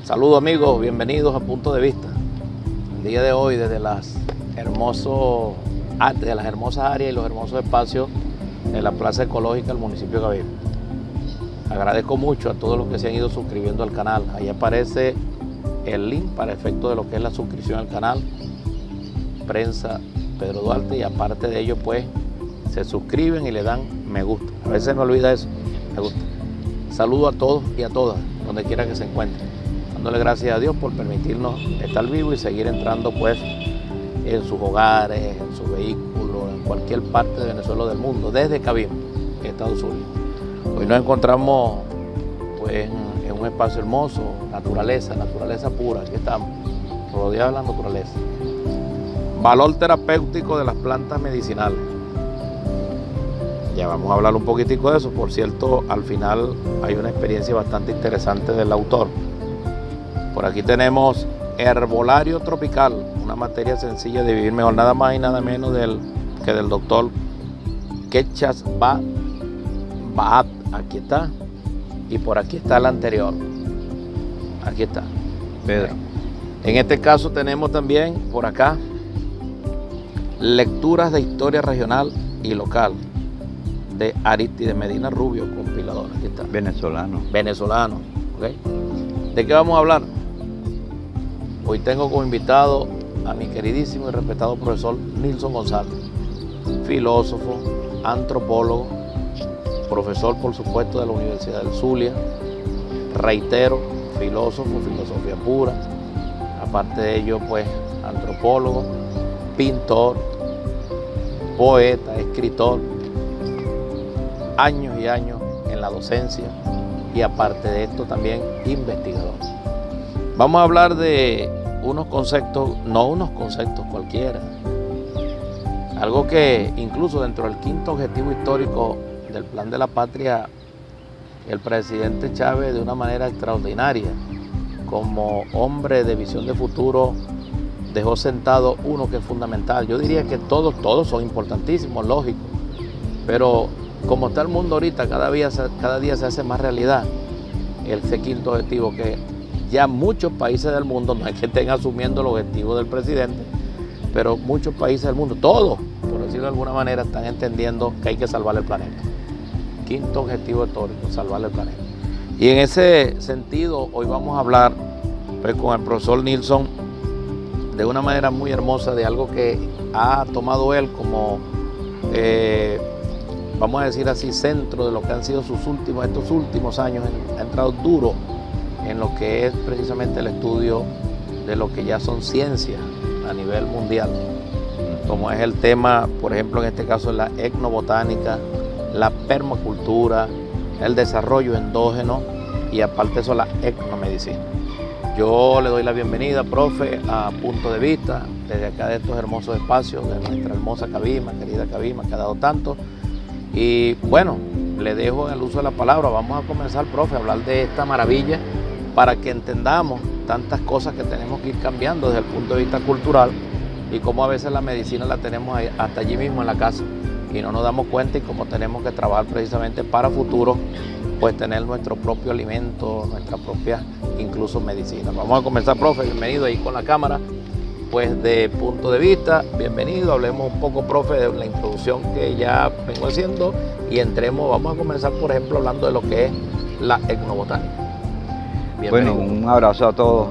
Saludos amigos, bienvenidos a Punto de Vista. El día de hoy desde las hermosas áreas y los hermosos espacios de la Plaza Ecológica del municipio de Cabima. Agradezco mucho a todos los que se han ido suscribiendo al canal. Ahí aparece el link para efecto de lo que es la suscripción al canal Prensa Pedro Duarte, y aparte de ello pues se suscriben y le dan me gusta. A veces me olvida eso, me gusta. Saludo a todos y a todas, donde quiera que se encuentren, dándole gracias a Dios por permitirnos estar vivos y seguir entrando pues en sus hogares, en sus vehículos, en cualquier parte de Venezuela o del mundo, desde Cabima, Estados Unidos. Hoy nos encontramos pues en un espacio hermoso, naturaleza pura. Aquí estamos, rodeados de la naturaleza. Valor terapéutico de las plantas medicinales. Ya vamos a hablar un poquitico de eso. Por cierto, al final hay una experiencia bastante interesante del autor. Por aquí tenemos Herbolario Tropical, una materia sencilla de vivir mejor, nada más y nada menos que del doctor Quechas Bahat. Aquí está. Y por aquí está el anterior. Aquí está. Pedro. En este caso tenemos también por acá lecturas de historia regional y local de Aristide Medina Rubio, compilador. Aquí está. Venezolano. ¿Ok? ¿De qué vamos a hablar? Hoy tengo como invitado a mi queridísimo y respetado profesor Nilson González, filósofo, antropólogo, profesor por supuesto de la Universidad del Zulia, reitero, filósofo, filosofía pura, aparte de ello pues antropólogo, pintor, poeta, escritor, años y años en la docencia y aparte de esto también investigador. Vamos a hablar de unos conceptos, no unos conceptos cualquiera, algo que incluso dentro del quinto objetivo histórico del Plan de la Patria, el presidente Chávez de una manera extraordinaria, como hombre de visión de futuro, dejó sentado uno que es fundamental. Yo diría que todos son importantísimos, lógico, pero como está el mundo ahorita, cada día se hace más realidad ese quinto objetivo, que ya muchos países del mundo, no es que estén asumiendo el objetivo del presidente, pero muchos países del mundo, todos, por decirlo de alguna manera, están entendiendo que hay que salvar el planeta. Quinto objetivo histórico, salvar el planeta. Y en ese sentido, hoy vamos a hablar pues, con el profesor Nilson de una manera muy hermosa de algo que ha tomado él como, vamos a decir así, centro de lo que han sido estos últimos años. Ha entrado duro en lo que es precisamente el estudio de lo que ya son ciencias a nivel mundial, como es el tema, por ejemplo, en este caso la etnobotánica, la permacultura, el desarrollo endógeno y aparte de eso la etnomedicina. Yo le doy la bienvenida, profe, a Punto de Vista, desde acá de estos hermosos espacios de nuestra hermosa Cabima, querida Cabima, que ha dado tanto. Y bueno, le dejo el uso de la palabra. Vamos a comenzar, profe, a hablar de esta maravilla para que entendamos tantas cosas que tenemos que ir cambiando desde el punto de vista cultural y cómo a veces la medicina la tenemos ahí, hasta allí mismo en la casa, y no nos damos cuenta, y cómo tenemos que trabajar precisamente para futuro, pues tener nuestro propio alimento, nuestra propia incluso medicina. Vamos a comenzar, profe, bienvenido ahí con la cámara, pues de Punto de Vista, bienvenido. Hablemos un poco, profe, de la introducción que ya vengo haciendo y entremos, vamos a comenzar por ejemplo hablando de lo que es la etnobotánica. Bueno, un abrazo a todos.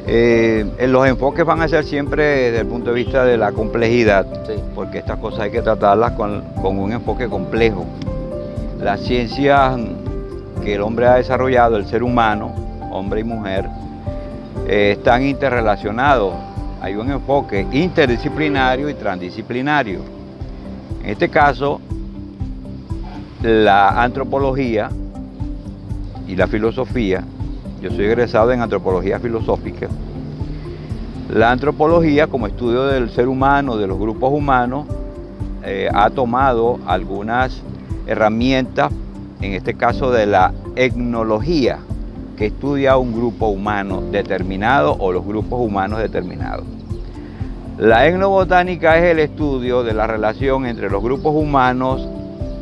Los enfoques van a ser siempre desde el punto de vista de la complejidad, Sí. porque estas cosas hay que tratarlas con un enfoque complejo. Las ciencias que el hombre ha desarrollado, el ser humano, hombre y mujer, están interrelacionados. Hay un enfoque interdisciplinario y transdisciplinario. En este caso, la antropología y la filosofía, yo soy egresado en antropología filosófica. La antropología, como estudio del ser humano, de los grupos humanos, ha tomado algunas herramientas, en este caso de la etnología, que estudia un grupo humano determinado o los grupos humanos determinados. La etnobotánica es el estudio de la relación entre los grupos humanos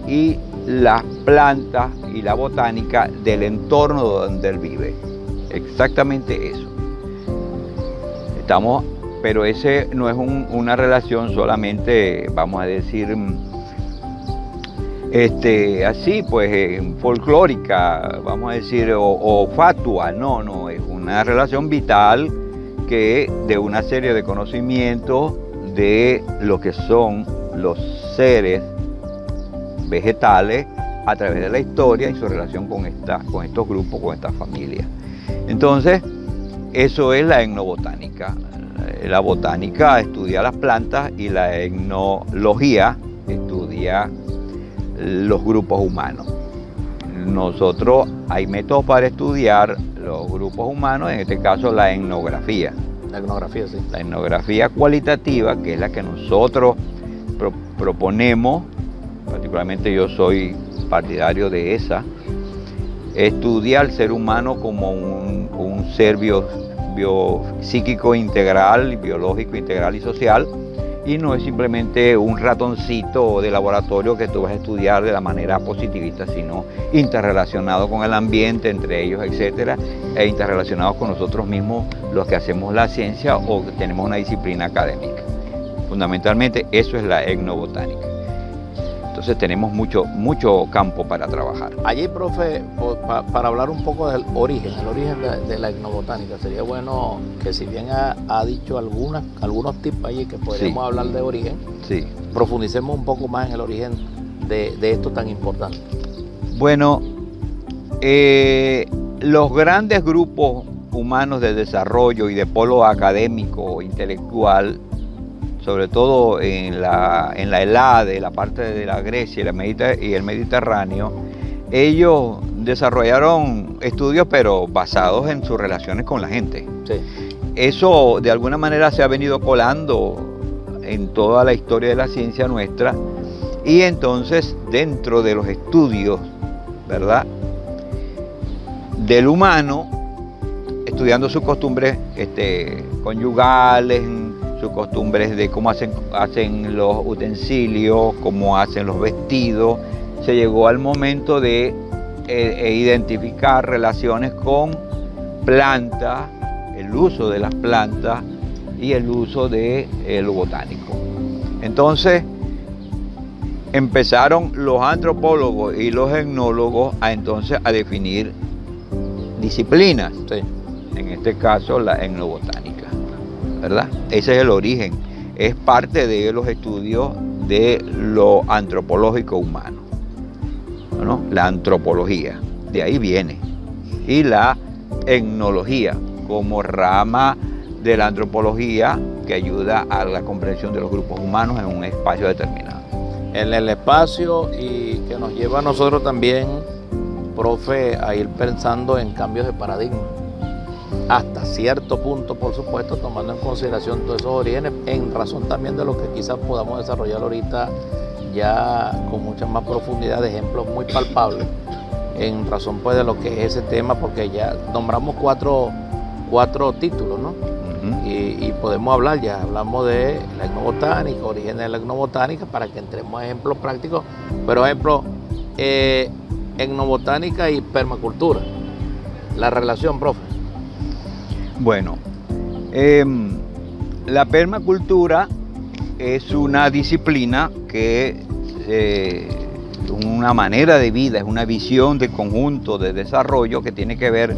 y las plantas y la botánica del entorno donde él vive. exactamente eso. Pero ese no es una relación solamente, vamos a decir, así pues folclórica, vamos a decir, o fatua, no, es una relación vital que de una serie de conocimientos de lo que son los seres vegetales a través de la historia y su relación con estos grupos, con estas familias. Entonces, eso es la etnobotánica. La botánica estudia las plantas y la etnología estudia los grupos humanos. Nosotros hay métodos para estudiar los grupos humanos, en este caso la etnografía. La etnografía, sí. La etnografía cualitativa, que es la que nosotros proponemos, particularmente yo soy partidario de esa, estudia al ser humano como un ser psíquico integral, biológico integral y social, y no es simplemente un ratoncito de laboratorio que tú vas a estudiar de la manera positivista, sino interrelacionado con el ambiente, entre ellos, etcétera, e interrelacionados con nosotros mismos, los que hacemos la ciencia o que tenemos una disciplina académica. Fundamentalmente eso es la etnobotánica. Entonces tenemos mucho campo para trabajar. Allí, profe, para hablar un poco del origen, de la etnobotánica, sería bueno que, si bien ha dicho algunos tips allí que podríamos hablar de origen, sí, profundicemos un poco más en el origen de esto tan importante. Bueno, los grandes grupos humanos de desarrollo y de polo académico, intelectual, sobre todo en la Helade, la parte de la Grecia y el Mediterráneo, ellos desarrollaron estudios pero basados en sus relaciones con la gente. Sí. Eso de alguna manera se ha venido colando en toda la historia de la ciencia nuestra, y entonces dentro de los estudios, ¿verdad?, del humano, estudiando sus costumbres conyugales, sus costumbres de cómo hacen los utensilios, cómo hacen los vestidos, se llegó al momento de identificar relaciones con plantas, el uso de las plantas y el uso de lo botánico. Entonces empezaron los antropólogos y los etnólogos a definir disciplinas, sí, en este caso la etnobotánica, ¿verdad? Ese es el origen, es parte de los estudios de lo antropológico humano, ¿no? La antropología, de ahí viene, y la etnología como rama de la antropología que ayuda a la comprensión de los grupos humanos en un espacio determinado. En el espacio, y que nos lleva a nosotros también, profe, a ir pensando en cambios de paradigma, hasta cierto punto, por supuesto, tomando en consideración todos esos orígenes, en razón también de lo que quizás podamos desarrollar ahorita ya con mucha más profundidad, de ejemplos muy palpables, en razón pues de lo que es ese tema, porque ya nombramos cuatro títulos, ¿no? Y podemos hablar, ya hablamos de la etnobotánica, orígenes de la etnobotánica, para que entremos a ejemplos prácticos, pero ejemplo, etnobotánica y permacultura, la relación, profe. Bueno, la permacultura es una disciplina que una manera de vida, es una visión de conjunto de desarrollo que tiene que ver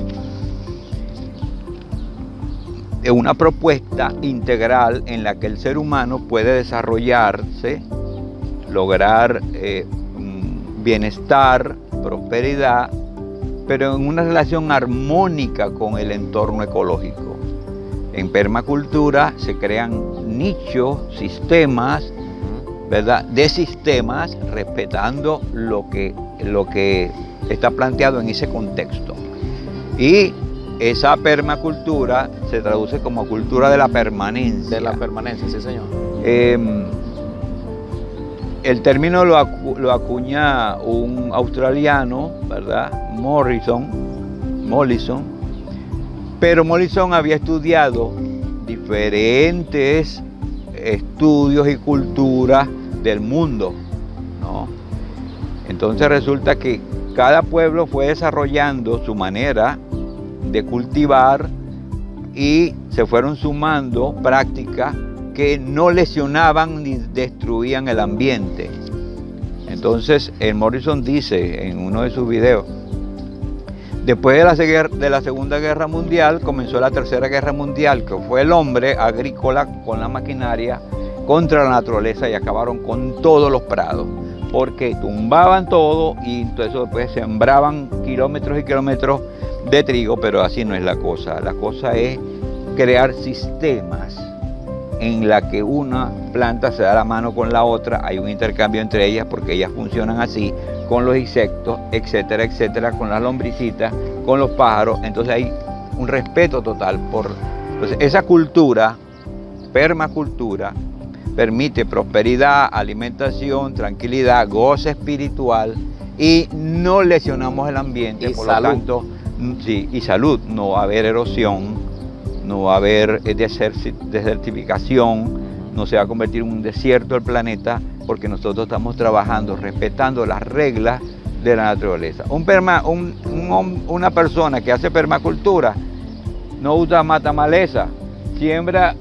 de una propuesta integral en la que el ser humano puede desarrollarse, lograr bienestar, prosperidad, pero en una relación armónica con el entorno ecológico. En permacultura se crean nichos, sistemas, ¿verdad?, de sistemas, respetando lo que está planteado en ese contexto. Y esa permacultura se traduce como cultura de la permanencia. De la permanencia, sí, señor. El término lo acuña un australiano, ¿verdad?, Mollison, pero Mollison había estudiado diferentes estudios y culturas del mundo, ¿no? Entonces resulta que cada pueblo fue desarrollando su manera de cultivar y se fueron sumando prácticas que no lesionaban ni destruían el ambiente. Entonces, Morrison dice en uno de sus videos, después de la Segunda Guerra Mundial, comenzó la Tercera Guerra Mundial, que fue el hombre agrícola con la maquinaria contra la naturaleza y acabaron con todos los prados, porque tumbaban todo y entonces después sembraban kilómetros y kilómetros de trigo, pero así no es la cosa. La cosa es crear sistemas en la que una planta se da la mano con la otra, hay un intercambio entre ellas porque ellas funcionan así, con los insectos, etcétera, etcétera, con las lombricitas, con los pájaros. Entonces hay un respeto total por... Entonces esa cultura, permacultura, permite prosperidad, alimentación, tranquilidad, goce espiritual y no lesionamos el ambiente, y por salud. lo tanto, sí, y salud, no va a haber erosión, no va a haber desertificación, no se va a convertir en un desierto el planeta, porque nosotros estamos trabajando, respetando las reglas de la naturaleza. Una persona que hace permacultura no usa matamaleza, siembra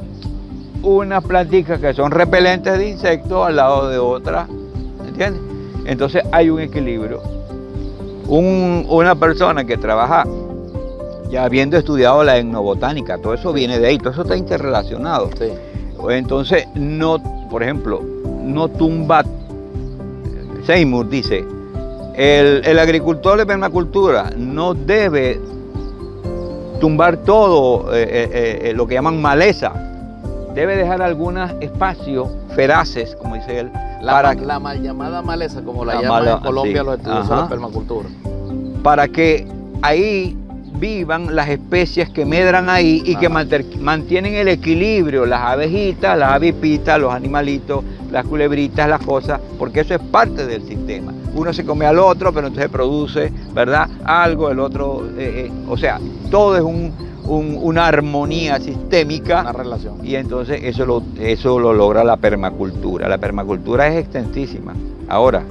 unas plantitas que son repelentes de insectos al lado de otras, ¿entiendes? Entonces hay un equilibrio. Una persona que trabaja ya habiendo estudiado la etnobotánica, todo eso viene de ahí, todo eso está interrelacionado. Sí. Entonces, no, por ejemplo, no tumba. Seymour dice, el agricultor de permacultura no debe tumbar todo lo que llaman maleza, debe dejar algunos espacios feraces, como dice él, La mal llamada maleza, como la llaman en Colombia, sí, los estudiosos de la permacultura. Para que ahí vivan las especies que medran ahí y que mantienen el equilibrio, las abejitas, las avipitas, los animalitos, las culebritas, las cosas, porque eso es parte del sistema. Uno se come al otro, pero entonces produce, ¿verdad?, algo, el otro, o sea, todo es una armonía sistémica. Una relación. Y entonces eso lo logra la permacultura. La permacultura es extensísima. Ahora,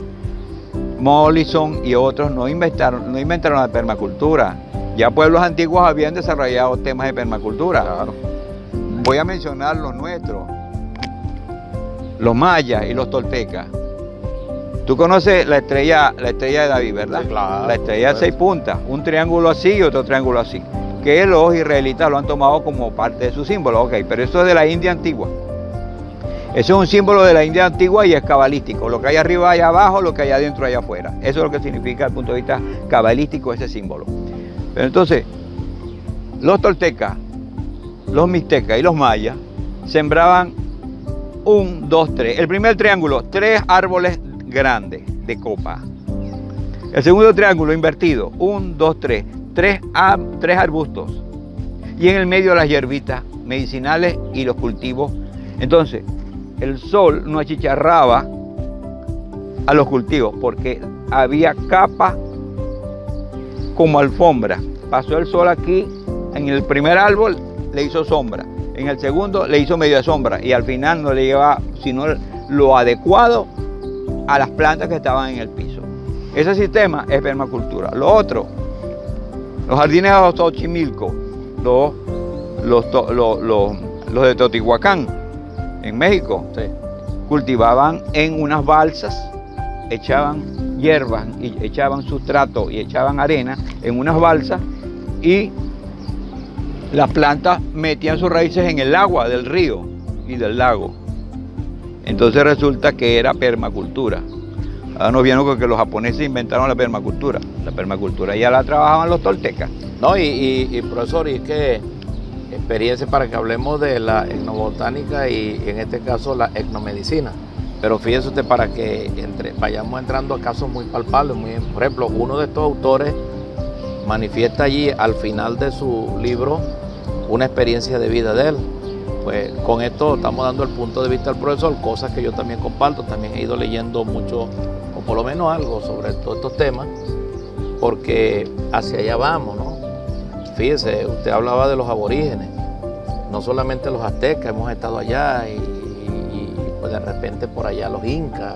Mollison y otros no inventaron la permacultura. Ya pueblos antiguos habían desarrollado temas de permacultura. Claro. Voy a mencionar los nuestros, los mayas y los toltecas. Tú conoces la estrella de David, ¿verdad? Sí, claro. La estrella de 6 puntas, un triángulo así y otro triángulo así, que los israelitas lo han tomado como parte de su símbolo. Ok, pero eso es de la India antigua. Eso es un símbolo de la India antigua y es cabalístico. Lo que hay arriba, allá abajo, lo que hay adentro, allá afuera. Eso es lo que significa desde el punto de vista cabalístico ese símbolo. Pero entonces, los toltecas, los mixtecas y los mayas sembraban 1, 2, 3. El primer triángulo, 3 árboles grandes de copa. El segundo triángulo invertido, 1, 2, 3. 3 arbustos. Y en el medio las hierbitas medicinales y los cultivos. Entonces, el sol no achicharraba a los cultivos porque había capas como alfombra. Pasó el sol aquí, en el primer árbol le hizo sombra, en el segundo le hizo media sombra y al final no le llevaba sino lo adecuado a las plantas que estaban en el piso. Ese sistema es permacultura. Lo otro, los jardines de Xochimilco, los de Teotihuacán, en México, Sí. cultivaban en unas balsas, echaban hierbas y echaban sustrato y echaban arena en unas balsas y las plantas metían sus raíces en el agua del río y del lago. Entonces resulta que era permacultura. Ahora nos vieron con que los japoneses inventaron la permacultura. La permacultura ya la trabajaban los toltecas. No, y profesor, y es que experiencia para que hablemos de la etnobotánica y en este caso la etnomedicina. Pero fíjese usted, para que vayamos entrando a casos muy palpables, por ejemplo, uno de estos autores manifiesta allí al final de su libro una experiencia de vida de él. Pues con esto estamos dando el punto de vista del profesor, cosas que yo también comparto, también he ido leyendo mucho, o por lo menos algo sobre todos estos temas, porque hacia allá vamos, ¿no? Fíjese, usted hablaba de los aborígenes, no solamente los aztecas, hemos estado allá y pues de repente por allá los incas,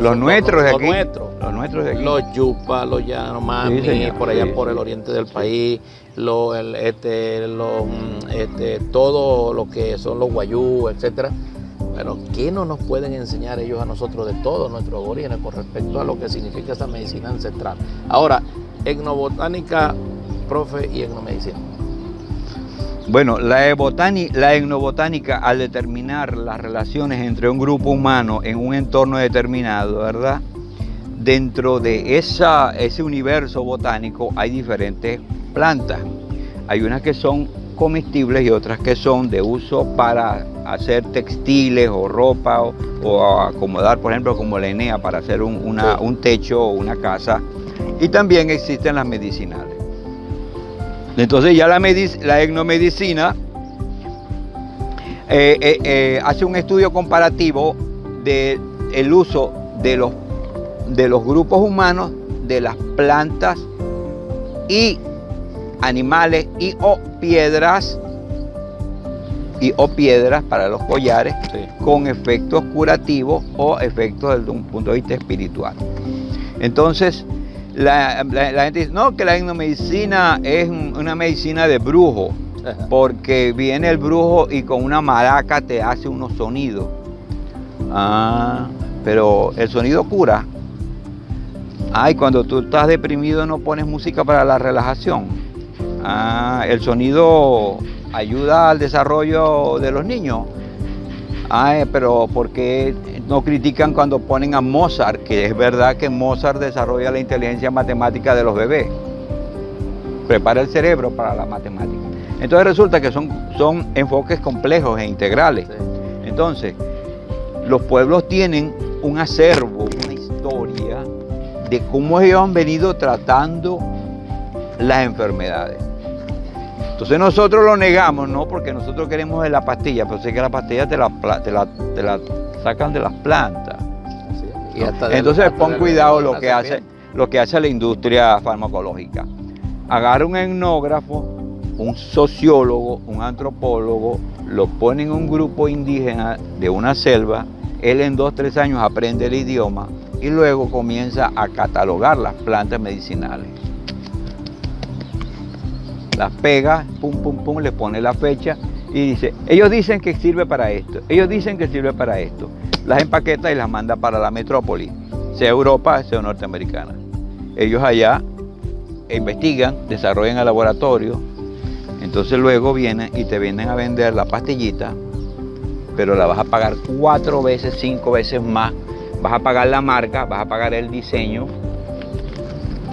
los nuestros de aquí, los nuestros de aquí, los yupas, los yanomami, sí, por allá por el oriente del país, todo lo que son los guayú, etcétera. Pero ¿qué no nos pueden enseñar ellos a nosotros de todos nuestros orígenes con respecto a lo que significa esa medicina ancestral? Ahora, etnobotánica, profe, y etnomedicina. Bueno, la etnobotánica, al determinar las relaciones entre un grupo humano en un entorno determinado, ¿verdad? Dentro de ese universo botánico hay diferentes plantas. Hay unas que son comestibles y otras que son de uso para hacer textiles o ropa o acomodar, por ejemplo, como la enea para hacer un techo o una casa. Y también existen las medicinales. Entonces ya la etnomedicina hace un estudio comparativo del uso de los grupos humanos, de las plantas y animales o piedras para los collares, sí, con efectos curativos o efectos desde un punto de vista espiritual. Entonces, la gente dice, no, que la etnomedicina es una medicina de brujo, porque viene el brujo y con una maraca te hace unos sonidos. Pero el sonido cura. Y cuando tú estás deprimido no pones música para la relajación. El sonido ayuda al desarrollo de los niños. Pero ¿por qué no critican cuando ponen a Mozart? Que es verdad que Mozart desarrolla la inteligencia matemática de los bebés. Prepara el cerebro para la matemática. Entonces resulta que son enfoques complejos e integrales. Sí. Entonces, los pueblos tienen un acervo, una historia de cómo ellos han venido tratando las enfermedades. Entonces nosotros lo negamos, ¿no? Porque nosotros queremos la pastilla, pero sé que la pastilla te la sacan de las plantas. Sí, ¿no? Entonces pon cuidado lo que hace la industria farmacológica. Agarra un etnógrafo, un sociólogo, un antropólogo, lo pone en un grupo indígena de una selva, él en 2-3 años aprende el idioma y luego comienza a catalogar las plantas medicinales. Las pega, pum, pum, pum, le pone la fecha y dice, ellos dicen que sirve para esto, ellos dicen que sirve para esto. Las empaqueta y las manda para la metrópoli, sea Europa, sea norteamericana. Ellos allá investigan, desarrollan el laboratorio, entonces luego vienen y te vienen a vender la pastillita, pero la vas a pagar 4 veces, 5 veces más. Vas a pagar la marca, vas a pagar el diseño,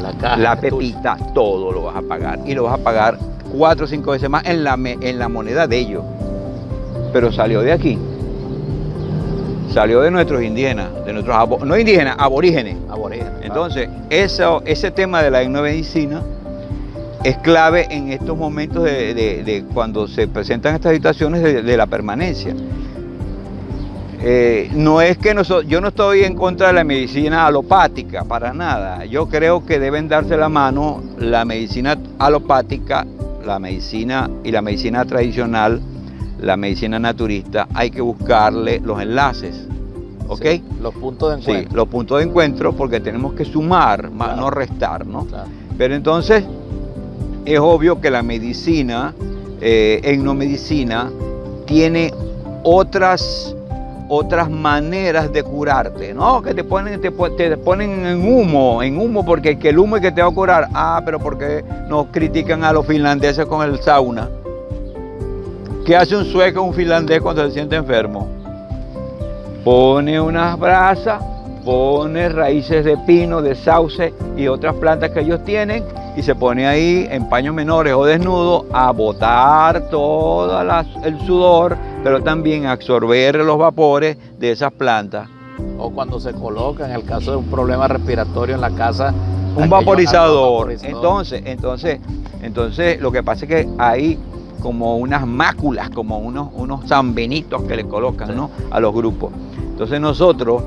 la caja, la pepita, todo lo vas a pagar. Y lo vas a pagar 4 o 5 veces más en la moneda de ellos. Pero salió de aquí. Salió de nuestros indígenas, de nuestros no indígenas, aborígenes. Entonces, ese tema de la etnomedicina es clave en estos momentos de cuando se presentan estas situaciones de la permanencia. No es que yo no estoy en contra de la medicina alopática, para nada. Yo creo que deben darse la mano la medicina alopática, la medicina tradicional, la medicina naturista. Hay que buscarle los enlaces, ¿ok? Sí, los puntos de encuentro. Sí, los puntos de encuentro, porque tenemos que sumar, más no restar, ¿no? Claro. Pero entonces es obvio que la medicina, etnomedicina, tiene otras maneras de curarte, ¿no? Que te ponen en humo, porque que el humo es que te va a curar. Pero porque nos critican a los finlandeses con el sauna. ¿Qué hace un sueco o un finlandés cuando se siente enfermo? Pone unas brasas, pone raíces de pino, de sauce y otras plantas que ellos tienen y se pone ahí en paños menores o desnudo a botar todo el sudor, pero también a absorber los vapores de esas plantas. O cuando se coloca, en el caso de un problema respiratorio en la casa, un vaporizador. Entonces, lo que pasa es que hay como unas máculas, como unos sanbenitos que le colocan, sí, ¿no?, a los grupos. Entonces nosotros,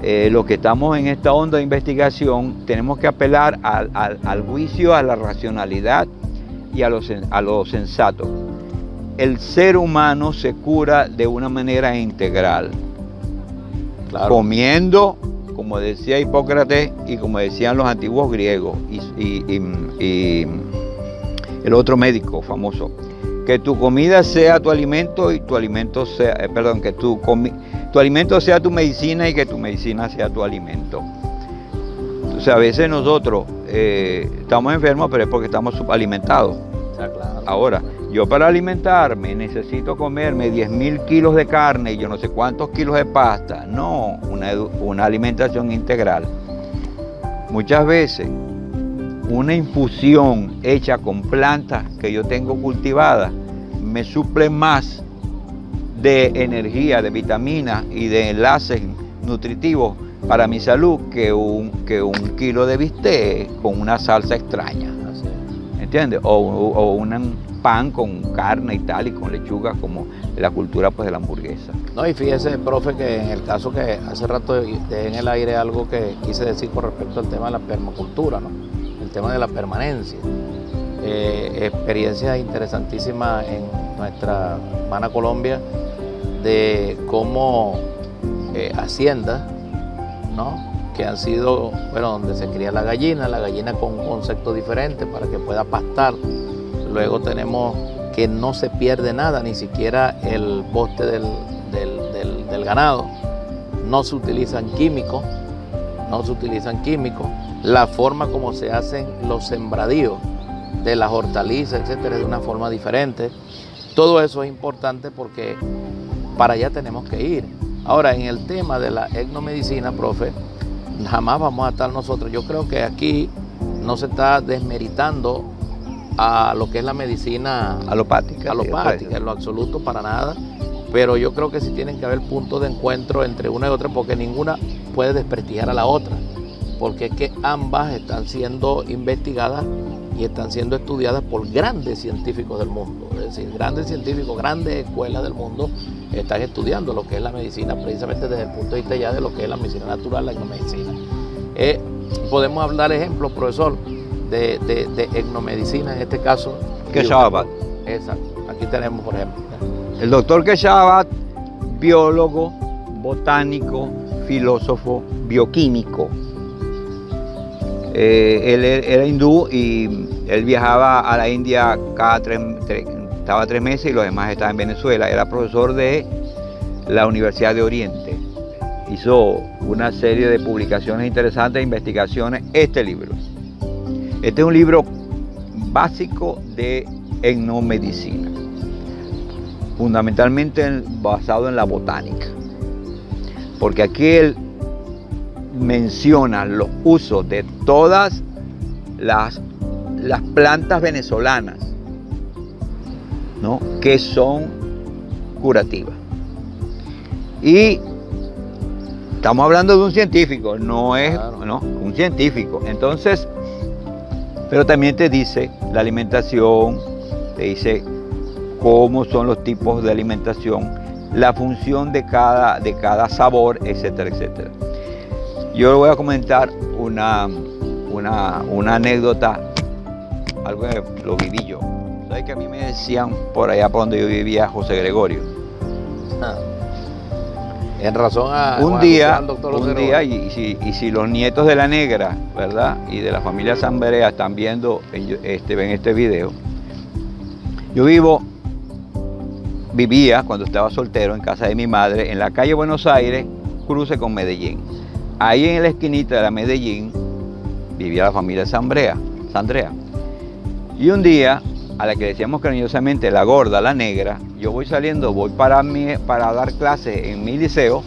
los que estamos en esta onda de investigación, tenemos que apelar al juicio, a la racionalidad y a lo sensato. El ser humano se cura de una manera integral. claro, comiendo, como decía Hipócrates y como decían los antiguos griegos y el otro médico famoso, que tu comida sea tu alimento y tu alimento sea, que tu alimento sea tu medicina y que tu medicina sea tu alimento. Entonces a veces nosotros estamos enfermos, pero es porque estamos subalimentados. Claro. Ahora, yo para alimentarme necesito comerme 10.000 kilos de carne y yo no sé cuántos kilos de pasta. No, una alimentación integral. Muchas veces una infusión hecha con plantas que yo tengo cultivadas me suple más de energía, de vitaminas y de enlaces nutritivos para mi salud que un kilo de bistec con una salsa extraña. ¿Entiendes? O un pan con carne y tal, y con lechuga, como la cultura pues de la hamburguesa. No, y fíjese, profe, que en el caso que hace rato dejé en el aire algo que quise decir con respecto al tema de la permacultura, ¿no? El tema de la permanencia. Experiencias interesantísimas en nuestra hermana Colombia de cómo haciendas, ¿no?, que han sido, bueno, donde se cría la gallina con un concepto diferente para que pueda pastar. Luego tenemos que no se pierde nada, ni siquiera el poste del ganado. No se utilizan químicos, La forma como se hacen los sembradíos de las hortalizas, etcétera, es de una forma diferente. Todo eso es importante porque para allá tenemos que ir. Ahora, en el tema de la etnomedicina, profe, jamás vamos a estar nosotros. Yo creo que aquí no se está desmeritando a lo que es la medicina alopática, en lo absoluto, para nada. Pero yo creo que sí tienen que haber puntos de encuentro entre una y otra, porque ninguna puede desprestigiar a la otra. Porque es que ambas están siendo investigadas y están siendo estudiadas por grandes científicos del mundo. Es decir, grandes científicos, grandes escuelas del mundo están estudiando lo que es la medicina, precisamente desde el punto de vista ya de lo que es la medicina natural, la etnomedicina. Podemos hablar ejemplos, profesor, de etnomedicina, en este caso. Quechua-Abad. Exacto. Aquí tenemos, por ejemplo, el doctor Quechua-Abad, biólogo, botánico, filósofo, bioquímico. Él era hindú y él viajaba a la India estaba 3 meses y los demás estaban en Venezuela. Era profesor de la Universidad de Oriente. Hizo una serie de publicaciones interesantes, investigaciones. Este libro. Este es un libro básico de etnomedicina, fundamentalmente basado en la botánica. Porque aquí él menciona los usos de todas las plantas venezolanas, ¿no?, que son curativas. Y estamos hablando de un científico, no es, claro, ¿no?, un científico. Entonces, pero también te dice la alimentación, te dice cómo son los tipos de alimentación, la función de cada sabor, etcétera, etcétera. Yo le voy a comentar una anécdota, algo que lo viví yo. ¿Sabes que a mí me decían por allá por donde yo vivía José Gregorio? En razón a un día, y si los nietos de la Negra, ¿verdad?, y de la familia Zambrea están viendo ven este video, yo vivía cuando estaba soltero en casa de mi madre en la calle Buenos Aires, cruce con Medellín. Ahí en la esquinita de la Medellín vivía la familia Zambrea. Y un día, a la que decíamos cariñosamente la gorda, la negra, yo voy saliendo, voy para dar clases en mi liceo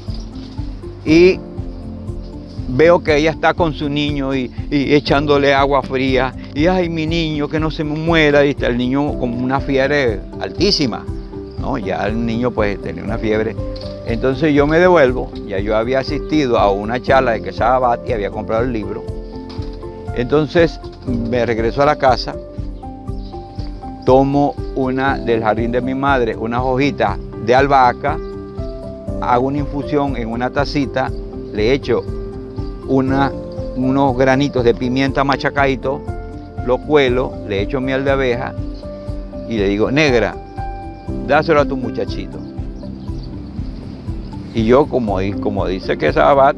y veo que ella está con su niño y echándole agua fría y ay, mi niño, que no se me muera, y está el niño con una fiebre altísima, ¿no? Ya el niño pues tenía una fiebre. Entonces yo me devuelvo, ya yo había asistido a una charla de Quechua-Abad y había comprado el libro. Entonces me regreso a la casa, tomo del jardín de mi madre unas hojitas de albahaca, hago una infusión en una tacita, le echo unos granitos de pimienta machacadito, lo cuelo, le echo miel de abeja y le digo, negra, dáselo a tu muchachito. Y yo, como dice que Sabat,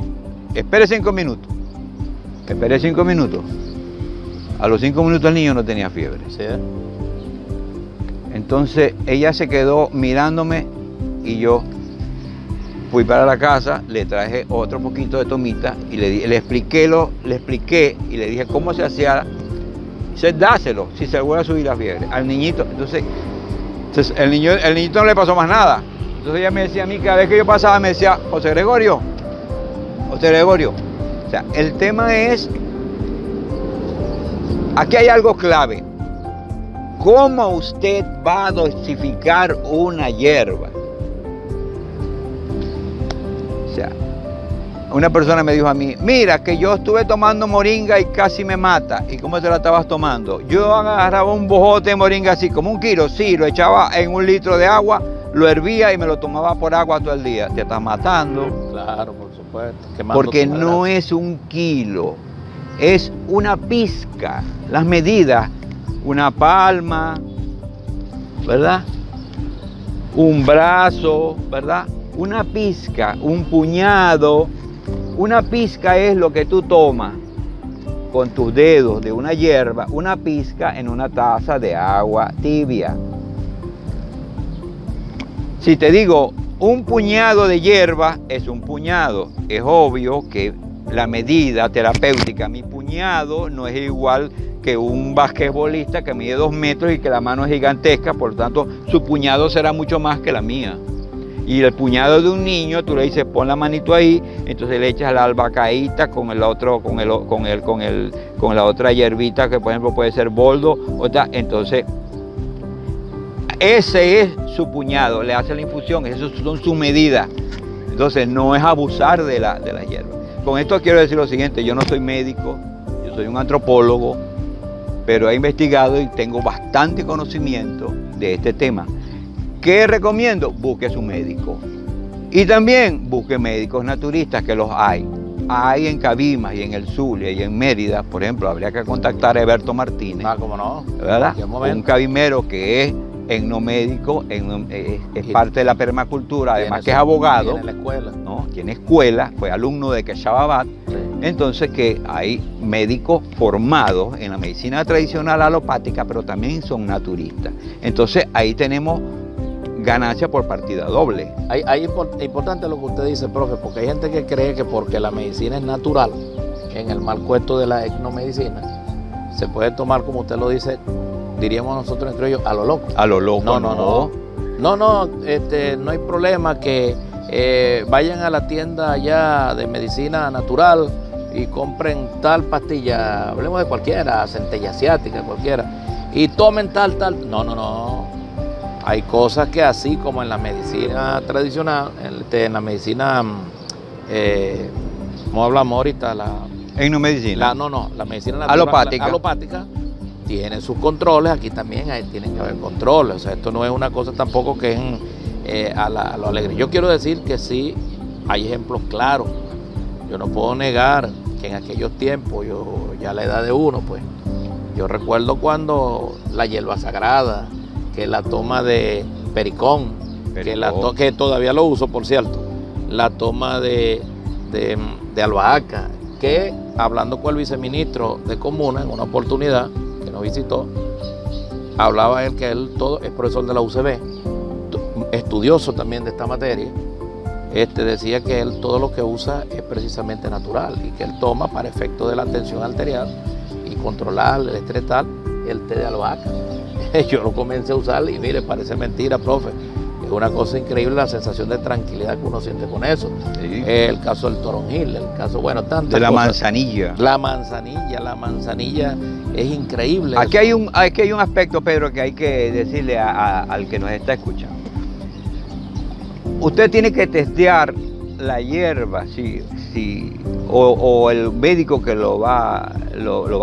espere 5 minutos. Esperé 5 minutos. A los 5 minutos el niño no tenía fiebre. Sí. Entonces ella se quedó mirándome y yo fui para la casa, le traje otro poquito de tomita y le expliqué y le dije cómo se hacía. Dice, dáselo si se vuelve a subir la fiebre al niñito. Entonces el niñito no le pasó más nada. Entonces ella me decía a mí, cada vez que yo pasaba me decía, José Gregorio. O sea, el tema es, aquí hay algo clave. ¿Cómo usted va a dosificar una hierba? O sea, una persona me dijo a mí, mira que yo estuve tomando moringa y casi me mata. ¿Y cómo te la estabas tomando? Yo agarraba un bojote de moringa así, como 1 kilo, sí, lo echaba en 1 litro de agua, lo hervía y me lo tomaba por agua todo el día. Te estás matando. Claro, por supuesto. Porque no es 1 kilo, es una pizca. Las medidas, una palma, ¿verdad? Un brazo, ¿verdad? Una pizca, un puñado. Una pizca es lo que tú tomas con tus dedos de una hierba, una pizca en una taza de agua tibia. Si te digo un puñado de hierba, es un puñado. Es obvio que la medida terapéutica, mi puñado no es igual que un basquetbolista que mide 2 metros y que la mano es gigantesca, por lo tanto su puñado será mucho más que la mía. Y el puñado de un niño, tú le dices, pon la manito ahí, entonces le echas la albahacaíta con la otra hierbita que por ejemplo puede ser boldo, entonces ese es su puñado, le hace la infusión, esas son sus medidas. Entonces no es abusar de la hierba. Con esto quiero decir lo siguiente, yo no soy médico, yo soy un antropólogo, pero he investigado y tengo bastante conocimiento de este tema. ¿Qué recomiendo? Busque su médico. Y también busque médicos naturistas, que los hay. Hay en Cabimas y en el Zulia y en Mérida, por ejemplo, habría que contactar a Eberto Martínez. ¿Cómo no? ¿Verdad? Un cabimero que es etnomédico, es parte de la permacultura, además que es abogado. Tiene la escuela. ¿No? Tiene escuela, fue alumno de Keshababat. Sí. Entonces que hay médicos formados en la medicina tradicional alopática, pero también son naturistas. Entonces ahí tenemos ganancia por partida doble. Ahí es importante lo que usted dice, profe, porque hay gente que cree que porque la medicina es natural, en el mal cuento de la etnomedicina, se puede tomar, como usted lo dice, diríamos nosotros entre ellos, a lo loco. A lo loco. No hay problema que vayan a la tienda allá de medicina natural y compren tal pastilla, hablemos de cualquiera, centella asiática, cualquiera, y tomen tal. No. Hay cosas que así como en la medicina tradicional, en la medicina, como hablamos ahorita, la etnomedicina. La medicina natural, alopática, tiene sus controles, aquí también tienen que haber controles, o sea, esto no es una cosa tampoco que es a lo alegre. Yo quiero decir que sí, hay ejemplos claros. Yo no puedo negar que en aquellos tiempos, yo ya a la edad de uno, pues, yo recuerdo cuando la hierba sagrada, que la toma de pericón. Que todavía lo uso, por cierto, la toma de albahaca, que hablando con el viceministro de Comuna en una oportunidad que nos visitó, hablaba él que él todo es profesor de la UCB, estudioso también de esta materia. Decía que él todo lo que usa es precisamente natural y que él toma para efecto de la tensión arterial y controlar el estrés tal, el té de albahaca. Yo lo comencé a usar y mire, parece mentira, profe. Es una cosa increíble la sensación de tranquilidad que uno siente con eso. Sí. El caso del toronjil, el caso, bueno, tantas de la cosas. Manzanilla. La manzanilla es increíble. Aquí hay un aspecto, Pedro, que hay que decirle al que nos está escuchando. Usted tiene que testear la hierba, o el médico que lo va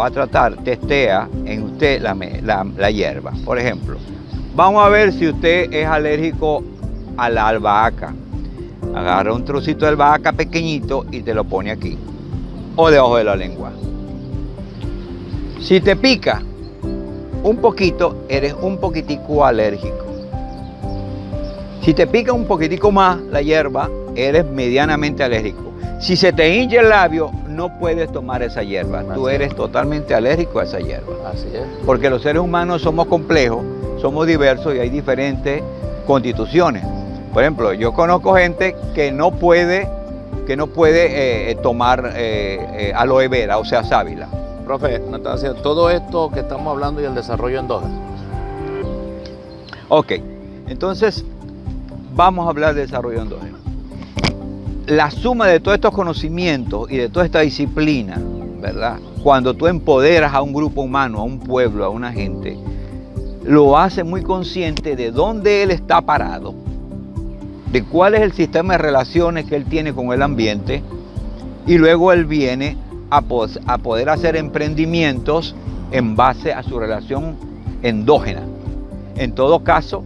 a tratar, testea en usted la hierba. Por ejemplo, vamos a ver si usted es alérgico a la albahaca. Agarra un trocito de albahaca pequeñito y te lo pone aquí, o debajo de la lengua. Si te pica un poquito, eres un poquitico alérgico. Si te pica un poquitico más la hierba, eres medianamente alérgico. Si se te hincha el labio, no puedes tomar esa hierba. Tú eres totalmente alérgico a esa hierba. Así es. Porque los seres humanos somos complejos, somos diversos y hay diferentes constituciones. Por ejemplo, yo conozco gente que no puede tomar aloe vera, o sea, sábila. Profe, nos está haciendo todo esto que estamos hablando y el desarrollo endógeno. Ok, entonces vamos a hablar de desarrollo endógeno. La suma de todos estos conocimientos y de toda esta disciplina, ¿verdad? Cuando tú empoderas a un grupo humano, a un pueblo, a una gente, lo hace muy consciente de dónde él está parado, de cuál es el sistema de relaciones que él tiene con el ambiente, y luego él viene a poder hacer emprendimientos en base a su relación endógena. En todo caso,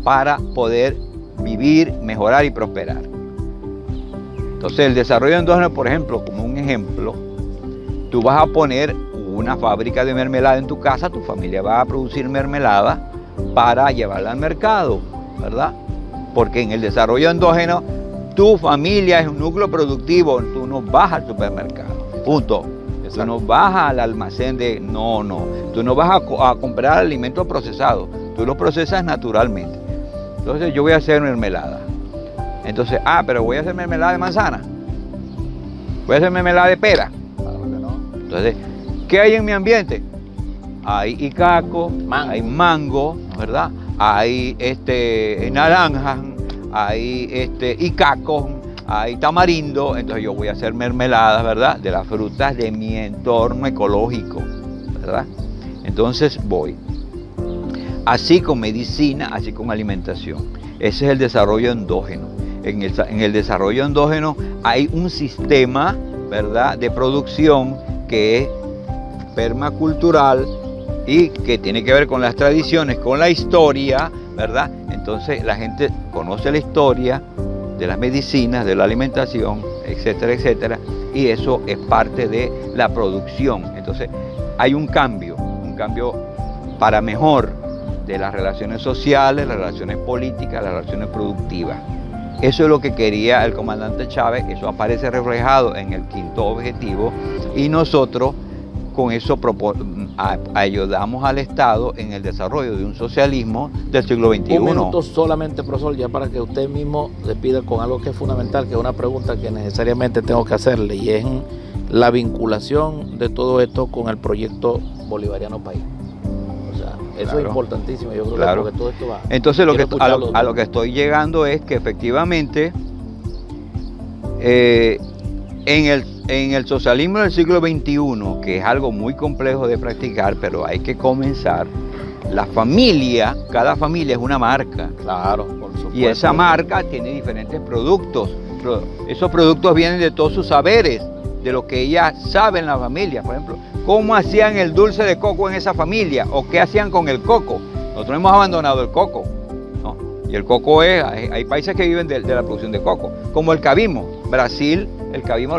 para poder vivir, mejorar y prosperar. Entonces, el desarrollo endógeno, por ejemplo, como un ejemplo, tú vas a poner una fábrica de mermelada en tu casa, tu familia va a producir mermelada para llevarla al mercado, ¿verdad? Porque en el desarrollo endógeno, tu familia es un núcleo productivo, tú no vas al supermercado, punto. Tú no vas al almacén tú no vas a comprar alimentos procesados, tú los procesas naturalmente. Entonces yo voy a hacer mermelada. Entonces, pero voy a hacer mermelada de manzana, voy a hacer mermelada de pera. Claro que no. Entonces, ¿qué hay en mi ambiente? Hay icaco, hay mango, ¿verdad? Hay naranjas, hay icaco, hay tamarindo. Entonces yo voy a hacer mermeladas, ¿verdad? De las frutas de mi entorno ecológico, ¿verdad? Entonces voy. Así con medicina, así con alimentación. Ese es el desarrollo endógeno. En el desarrollo endógeno hay un sistema, ¿verdad?, de producción que es permacultural y que tiene que ver con las tradiciones, con la historia, ¿verdad? Entonces la gente conoce la historia de las medicinas, de la alimentación, etcétera, etcétera, y eso es parte de la producción. Entonces hay un cambio para mejor de las relaciones sociales, las relaciones políticas, las relaciones productivas. Eso es lo que quería el comandante Chávez, eso aparece reflejado en el quinto objetivo, y nosotros con eso ayudamos al Estado en el desarrollo de un socialismo del siglo XXI. Un minuto solamente, profesor, ya para que usted mismo despida con algo que es fundamental, que es una pregunta que necesariamente tengo que hacerle, y es la vinculación de todo esto con el proyecto Bolivariano País. Eso claro, es importantísimo, yo creo claro, que porque todo esto va. Entonces a lo que estoy llegando es que efectivamente en el socialismo del siglo XXI, que es algo muy complejo de practicar, pero hay que comenzar, cada familia es una marca. Claro, por supuesto. Y esa marca tiene diferentes productos. Esos productos vienen de todos sus saberes, de lo que ella sabe en la familia. Por ejemplo, cómo hacían el dulce de coco en esa familia, o qué hacían con el coco. Nosotros hemos abandonado el coco, ¿no? Y el coco hay países que viven de la producción de coco, como el cabimo. Brasil, el cabimo,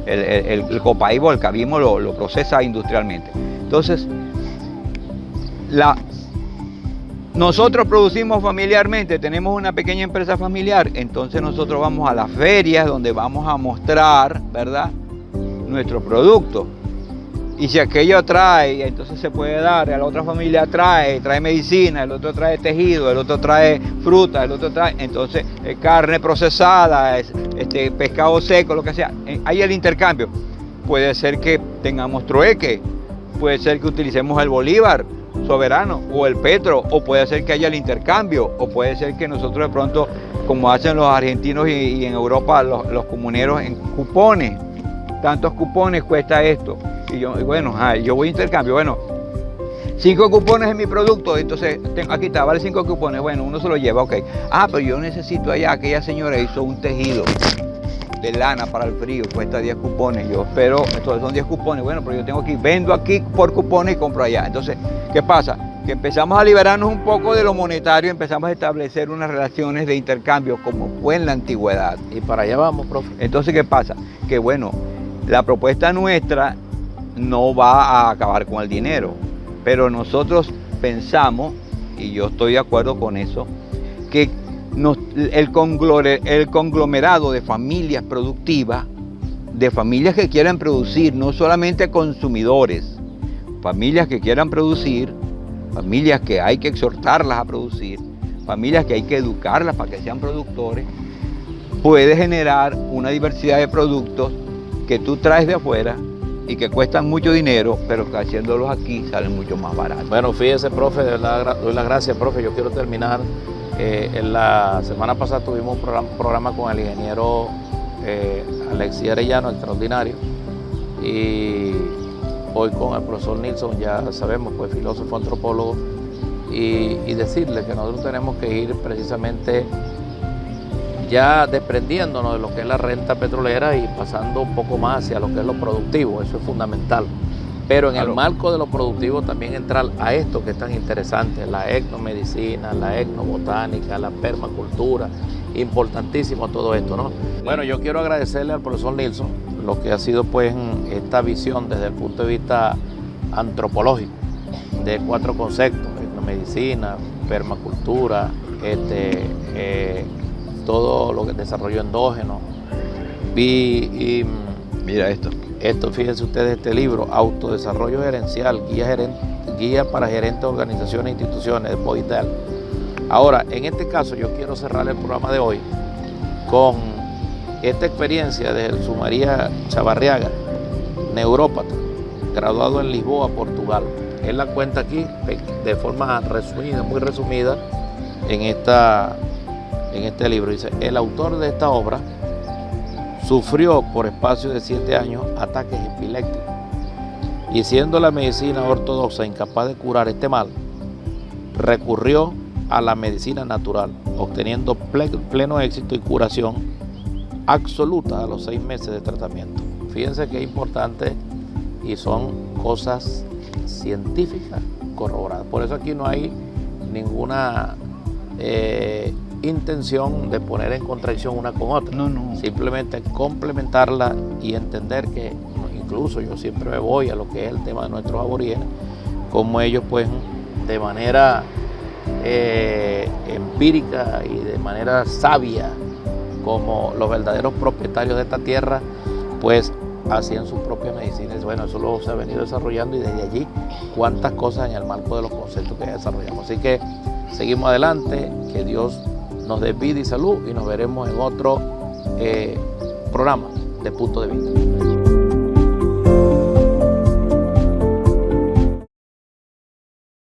el copaíbo, el cabimo lo procesa industrialmente. Entonces, nosotros producimos familiarmente, tenemos una pequeña empresa familiar, entonces nosotros vamos a las ferias donde vamos a mostrar, ¿verdad?, nuestro producto. Y si aquello trae, entonces se puede dar, a la otra familia trae medicina, el otro trae tejido, el otro trae fruta, el otro trae, entonces carne procesada, pescado seco, lo que sea. Hay el intercambio. Puede ser que tengamos trueque, puede ser que utilicemos el bolívar soberano o el petro, o puede ser que haya el intercambio, o puede ser que nosotros de pronto, como hacen los argentinos y en Europa los comuneros, en cupones, tantos cupones cuesta esto, y yo voy a intercambio, 5 cupones en mi producto, entonces aquí está, vale 5 cupones, uno se lo lleva, ok, pero yo necesito allá, aquella señora hizo un tejido de lana para el frío, cuesta 10 cupones, yo espero, entonces son 10 cupones, pero yo tengo aquí, vendo aquí por cupones y compro allá. Entonces, ¿qué pasa? Que empezamos a liberarnos un poco de lo monetario, empezamos a establecer unas relaciones de intercambio como fue en la antigüedad. Y para allá vamos, profe. Entonces, ¿qué pasa? Que la propuesta nuestra no va a acabar con el dinero, pero nosotros pensamos, y yo estoy de acuerdo con eso, que el conglomerado de familias productivas, de familias que quieran producir, no solamente consumidores, familias que quieran producir, familias que hay que exhortarlas a producir, familias que hay que educarlas para que sean productores, puede generar una diversidad de productos que tú traes de afuera y que cuestan mucho dinero, pero que haciéndolos aquí salen mucho más baratos. Bueno, fíjese, profe, de verdad doy las gracias, profe. Yo quiero terminar. En la semana pasada tuvimos un programa con el ingeniero Alexis Arellano, extraordinario, y hoy con el profesor Nilsson, ya sabemos, pues filósofo, antropólogo, y decirle que nosotros tenemos que ir precisamente ya desprendiéndonos de lo que es la renta petrolera y pasando un poco más hacia lo que es lo productivo. Eso es fundamental. Pero en el marco de lo productivo también entrar a esto que es tan interesante, la etnomedicina, la etnobotánica, la permacultura, importantísimo todo esto, ¿no? Bueno, yo quiero agradecerle al profesor Nilsson lo que ha sido pues esta visión desde el punto de vista antropológico de 4 conceptos: etnomedicina, permacultura, todo lo que es desarrollo endógeno. Mira esto. Esto, fíjense ustedes, este libro, Autodesarrollo Gerencial, guía para gerentes de organizaciones e instituciones, de Boydell. Ahora, en este caso, yo quiero cerrar el programa de hoy con esta experiencia de Jesús María Chavarriaga, neurópata, graduado en Lisboa, Portugal. Él la cuenta aquí de forma resumida, muy resumida, en este libro. Dice: el autor de esta obra sufrió por espacio de 7 años ataques epilépticos, y siendo la medicina ortodoxa incapaz de curar este mal, recurrió a la medicina natural, obteniendo pleno éxito y curación absoluta a los 6 meses de tratamiento. Fíjense que es importante y son cosas científicas corroboradas. Por eso aquí no hay ninguna intención de poner en contradicción una con otra. No. Simplemente complementarla y entender que incluso yo siempre me voy a lo que es el tema de nuestros aborígenes, como ellos pues de manera empírica y de manera sabia, como los verdaderos propietarios de esta tierra, pues hacían sus propias medicinas. Bueno, eso luego se ha venido desarrollando, y desde allí cuántas cosas en el marco de los conceptos que desarrollamos. Así que seguimos adelante, que Dios nos dé vida y salud, y nos veremos en otro programa de Punto de Vista.